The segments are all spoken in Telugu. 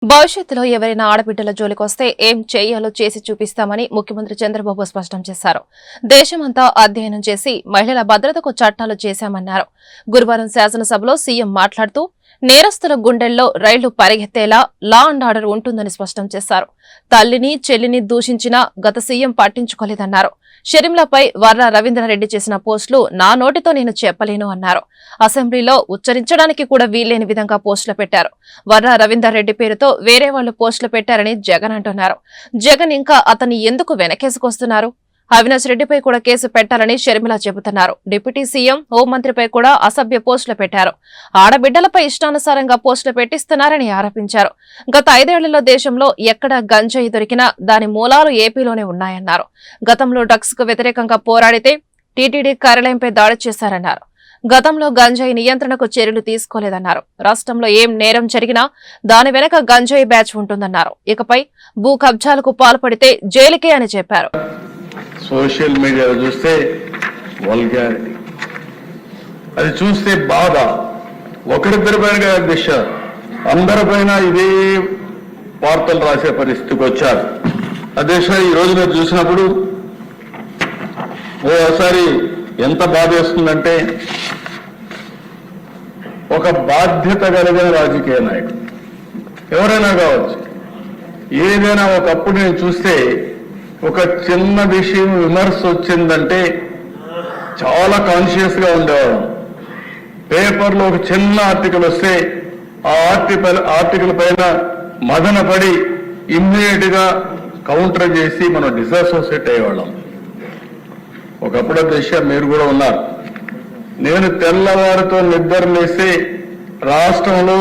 భవిష్యత్తులో ఎవరైనా ఆడబిడ్డల జోలికొస్తే ఏం చేయాలో చేసి చూపిస్తామని ముఖ్యమంత్రి చంద్రబాబు స్పష్టం చేశారు. దేశమంతా అధ్యయనం చేసి మహిళల భద్రతకు చట్టాలు చేశామన్నారు. గురువారం శాసనసభలో సీఎం మాట్లాడుతూ నేరస్తుల గుండెల్లో రైళ్లు పరిగెత్తేలా లా అండ్ ఆర్డర్ ఉంటుందని స్పష్టం చేశారు. తల్లిని చెల్లిని దూషించినా గత సీఎం పట్టించుకోలేదన్నారు. షర్మిలపై వర్ర రవీంద్రారెడ్డి చేసిన పోస్టులు నా నోటితో నేను చెప్పలేను అన్నారు. అసెంబ్లీలో ఉచ్చరించడానికి కూడా వీల్లేని విధంగా పోస్టులు పెట్టారు. వర్ర రవీంద్రారెడ్డి పేరుతో వేరే వాళ్లు పోస్టులు పెట్టారని జగన్ అంటున్నారు. జగన్ ఇంకా అతన్ని ఎందుకు వెనకేసుకొస్తున్నారు? అవినాష్ రెడ్డిపై కూడా కేసు పెట్టాలని షర్మిల చెబుతున్నారు. డిప్యూటీ సీఎం హోంమంత్రిపై కూడా అసభ్య పోస్టులు పెట్టారు. ఆడబిడ్డలపై ఇష్టానుసారంగా పోస్టులు పెట్టిస్తున్నారని ఆరోపించారు. గత 5 ఏళ్లలో దేశంలో ఎక్కడ గంజాయి దొరికినా దాని మూలాలు ఏపీలోనే ఉన్నాయన్నారు. గతంలో డ్రగ్స్ కు వ్యతిరేకంగా పోరాడితే టీటీడీ కార్యాలయంపై దాడి చేశారన్నారు. గతంలో గంజాయి నియంత్రణకు చర్యలు తీసుకోలేదన్నారు. రాష్ట్రంలో ఏం నేరం జరిగినా దాని వెనక గంజాయి బ్యాచ్ ఉంటుందన్నారు. ఇకపై భూ కబ్జాలకు పాల్పడితే జైలుకే అని చెప్పారు. సోషల్ మీడియాలో చూస్తే వల్గారిటీ, అది చూస్తే బాధ. ఒకరిద్దరి పైన దిశ అందరిపైన ఇదే వార్తలు రాసే పరిస్థితికి వచ్చారు. అదే ఈ రోజు మీరు చూసినప్పుడు ఓసారి ఎంత బాధ వేస్తుందంటే, ఒక బాధ్యత కలిగిన రాజకీయ నాయకుడు ఎవరైనా కావచ్చు, ఏదైనా ఒకప్పుడు నేను చూస్తే ఒక చిన్న విషయం విమర్శ వచ్చిందంటే చాలా కాన్షియస్ గా ఉండేవాళ్ళం. పేపర్లో ఒక చిన్న ఆర్టికల్ వస్తే ఆ ఆర్టికల్ పైన మదన పడి ఇమ్మీడియట్ గా కౌంటర్ చేసి మనం డిసోసియేట్ అయ్యేవాళ్ళం. ఒకప్పుడు దిశ మీరు కూడా ఉన్నారు. నేను తెల్లవారితో నిద్ర లేసి రాష్ట్రంలో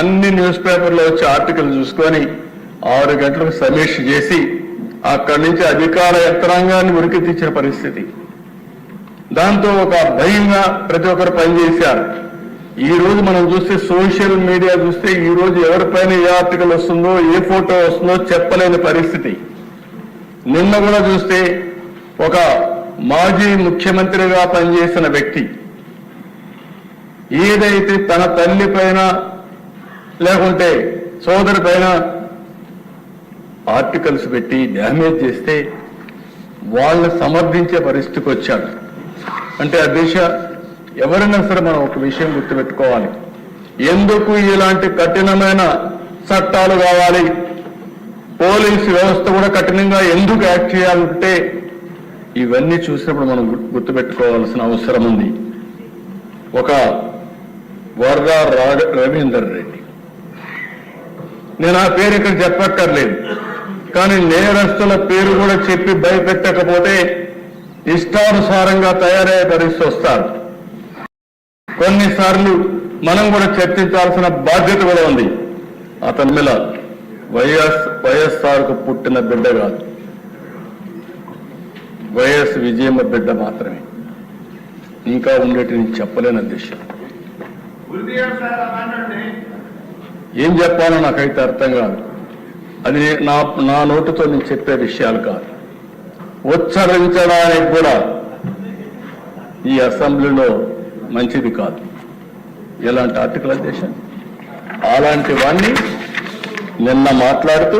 అన్ని న్యూస్ పేపర్లో వచ్చే ఆర్టికల్ చూసుకొని 6 గంటలకు సమీక్ష చేసి అక్కడి నుంచి అధికార యంత్రాంగాన్ని ఉరికి తెచ్చిన పరిస్థితి. దాంతో ఒక భయంగా ప్రతి ఒక్కరు పనిచేశారు. ఈ రోజు మనం చూస్తే సోషల్ మీడియా చూస్తే ఈ రోజు ఎవరిపైన ఏ ఆర్టికల్ వస్తుందో ఏ ఫోటో వస్తుందో చెప్పలేని పరిస్థితి. నిన్న కూడా చూస్తే ఒక మాజీ ముఖ్యమంత్రిగా పనిచేసిన వ్యక్తి ఏదైతే తన తల్లి పైన లేకుంటే సోదరి పైన ఆర్టికల్స్ పెట్టి డ్యామేజ్ చేస్తే వాళ్ళని సమర్థించే పరిస్థితికి వచ్చాడు. అంటే ఆ దిశ ఎవరైనా సరే మనం ఒక విషయం గుర్తుపెట్టుకోవాలి. ఎందుకు ఇలాంటి కఠినమైన చట్టాలు కావాలి, పోలీసు వ్యవస్థ కూడా కఠినంగా ఎందుకు యాక్ట్ చేయాలంటే ఇవన్నీ చూసినప్పుడు మనం గుర్తుపెట్టుకోవాల్సిన అవసరం ఉంది. ఒక వర్ర రవీందర్ రెడ్డి, నేను ఆ పేరు ఇక్కడ చెప్పక్కర్లేదు, కానీ నేరస్తుల పేరు కూడా చెప్పి భయపెట్టకపోతే ఇష్టానుసారంగా తయారయ్యే పరిస్థితి వస్తారు. కొన్నిసార్లు మనం కూడా చర్చించాల్సిన బాధ్యత కూడా ఉంది. అతని మీద వైఎస్ఆర్కు పుట్టిన బిడ్డ కాదు, వైఎస్ విజయమ్మ బిడ్డ మాత్రమే. ఇంకా ఉండేటి నేను చెప్పలేని అధ్యక్ష. ఏం చెప్పాలో నాకైతే అర్థం కాదు. అది నా నోటితో నేను చెప్పే విషయాలు కాదు. ఉచ్చరించడానికి కూడా ఈ అసెంబ్లీలో మంచిది కాదు ఎలాంటి ఆర్టికల్ అధ్యక్ష. అలాంటివన్నీ నిన్న మాట్లాడుతూ